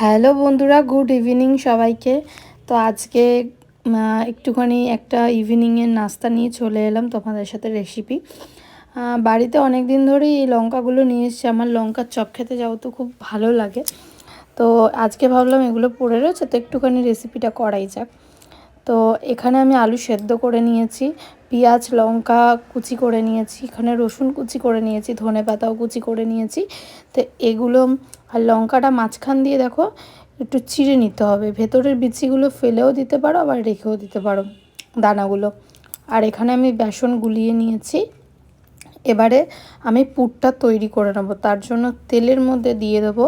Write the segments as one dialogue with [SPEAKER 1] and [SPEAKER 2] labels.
[SPEAKER 1] Hello বন্ধুরা, good evening সবাইকে। তো আজকে একটুখানি একটা ইভিনিংয়ের নাস্তা নিয়ে চলে এলাম তোমাদের সাথে রেসিপি। বাড়িতে অনেক দিন ধরেই এই লঙ্কাগুলো নিয়ে এসেছি। আমার লঙ্কার চপ খেতে যাও তো খুব ভালো লাগে। তো আজকে ভাবলাম এগুলো পড়ে রয়েছে, তো একটুখানি রেসিপিটা করাই যাক। তো এখানে আমি আলু সেদ্ধ করে নিয়েছি, পেঁয়াজ লঙ্কা কুচি করে নিয়েছি, এখানে রসুন কুচি করে নিয়েছি, ধনেপাতাও কুচি করে নিয়েছি। তো এগুলো আর লঙ্কাটা মাঝখান দিয়ে দেখো একটু চিড়ে নিতে হবে। ভেতরের বিচিগুলো ফেলেও দিতে পারো, আবার রেখেও দিতে পারো দানাগুলো। আর এখানে আমি বেসন গুলিয়ে নিয়েছি। এবারে আমি পুরটা তৈরি করে নেব। তার জন্য তেলের মধ্যে দিয়ে দেবো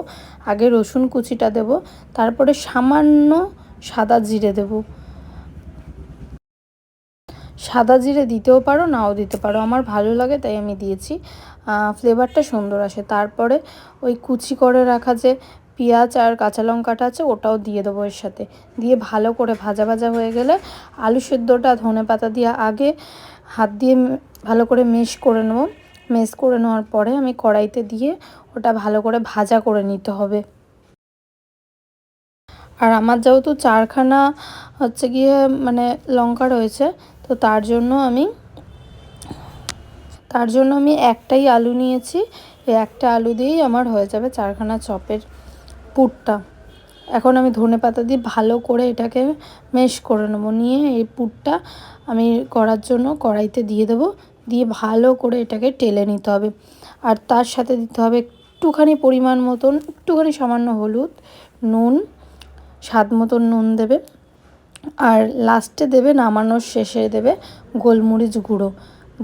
[SPEAKER 1] আগে রসুন কুচিটা দেব, তারপরে সামান্য সাদা জিরে দেবো। সাদা জিরে দিতেও পারো, নাও দিতে পারো, আমার ভালো লাগে তাই আমি দিয়েছি, ফ্লেভারটা সুন্দর আসে। তারপরে ওই কুচি করে রাখা যে পেঁয়াজ আর কাঁচা লঙ্কাটা আছে ওটাও দিয়ে দেবো এর সাথে। দিয়ে ভালো করে ভাজা ভাজা হয়ে গেলে আলু সেদ্ধটা ধনেপাতা দিয়ে আগে হাত দিয়ে ভালো করে মেশ করে নেব। মেশ করে নেওয়ার পরে আমি কড়াইতে দিয়ে ওটা ভালো করে ভাজা করে নিতে হবে। আর আমার যেহেতু চারখানা হচ্ছে গিয়ে মানে লঙ্কা রয়েছে, তো তার জন্য আমি একটাই আলু নিয়েছি। এই একটা আলু দিয়েই আমার হয়ে যাবে চারখানা চপের পুরটা। এখন আমি ধনেপাতা দিয়ে ভালো করে এটাকে মেশ করে নেবো। নিয়ে এই পুরটা আমি করার জন্য কড়াইতে দিয়ে দেবো। দিয়ে ভালো করে এটাকে টেলে নিতে হবে। আর তার সাথে দিতে হবে একটুখানি পরিমাণ মতন, একটুখানি সামান্য হলুদ, নুন, স্বাদ মতন নুন দেবে। আর লাস্টে দেবে, নামানোর শেষে দেবে গোলমরিচ গুঁড়ো।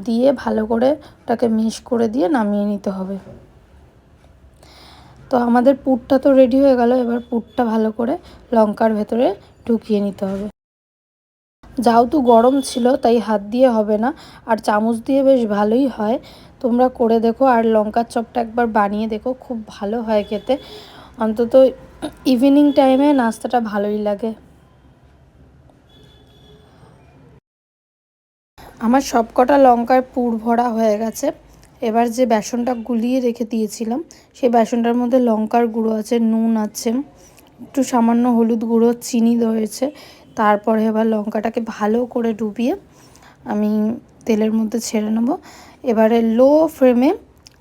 [SPEAKER 1] দিয়ে ভালো করে ওটাকে মিক্স করে দিয়ে নামিয়ে নিতে হবে। তো আমাদের পুরটা তো রেডি হয়ে গেল। এবার পুরটা ভালো করে লঙ্কার ভেতরে ঢুকিয়ে নিতে হবে। যেহেতু গরম ছিল তাই হাত দিয়ে হবে না, আর চামচ দিয়ে বেশ ভালোই হয়। তোমরা করে দেখো, আর লঙ্কার চপটা একবার বানিয়ে দেখো, খুব ভালো হয় খেতে। অন্তত ইভিনিং টাইমে নাস্তাটা ভালোই লাগে। আমার সব কটা লঙ্কার পুর ভরা হয়ে গেছে। এবার যে বেসনটা গুলিয়ে রেখে দিয়েছিলাম সেই বেসনটার মধ্যে লঙ্কার গুঁড়ো আছে, নুন আছে, একটু সামান্য হলুদ গুঁড়ো, চিনি রয়েছে। তারপরে এবার লঙ্কাটাকে ভালো করে ডুবিয়ে আমি তেলের মধ্যে ছেড়ে নেব। এবারে লো ফ্লেমে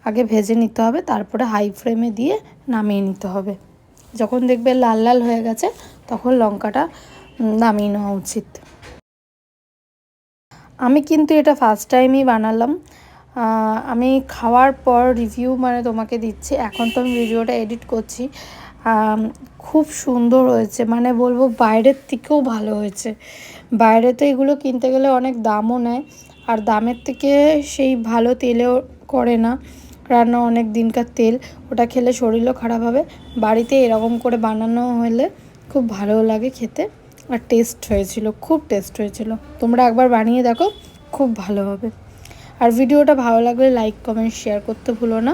[SPEAKER 1] আগে ভেজে নিতে হবে, তারপরে হাই ফ্লেমে দিয়ে নামিয়ে নিতে হবে। যখন দেখবে লাল লাল হয়ে গেছে তখন লঙ্কাটা নামিয়ে নেওয়া উচিত। আমি কিন্তু এটা ফার্স্ট টাইমই বানালাম। আমি খাওয়ার পর রিভিউ মানে তোমাকে দিচ্ছি। এখন তো আমি ভিডিওটা এডিট করছি। খুব সুন্দর হয়েছে, মানে বলবো বাইরের থেকেও ভালো হয়েছে। বাইরে তো এগুলো কিনতে গেলে অনেক দামও নেয়, আর দামের থেকে সেই ভালো তেলেও করে না রান্না, অনেক দিনকার তেল, ওটা খেলে শরীরও খারাপ হবে। বাড়িতে এরকম করে বানানো হলে খুব ভালো লাগে খেতে। আর টেস্ট হয়েছিল, খুব টেস্ট হয়েছিল। তোমরা একবার বানিয়ে দেখো, খুব ভালো হবে। আর ভিডিওটা ভালো লাগলে লাইক কমেন্ট শেয়ার করতে ভুলো না।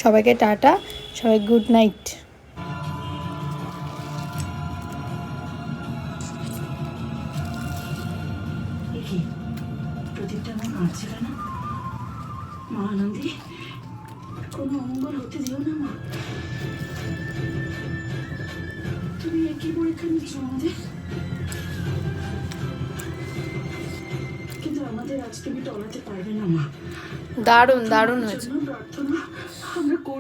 [SPEAKER 1] সবাইকে টাটা, সবাই গুড নাইট। প্রদীপটা আমার কাঁদছিল না মা, আনন্দে কোনো অমঙ্গল হতে দিও না মা। তুমি একই পরীক্ষা নিচ্ছ আমাদের, কিন্তু আমাদের আজ তুমি টলাতে পারবে না মা। দারুণ দারুণ হয়েছে।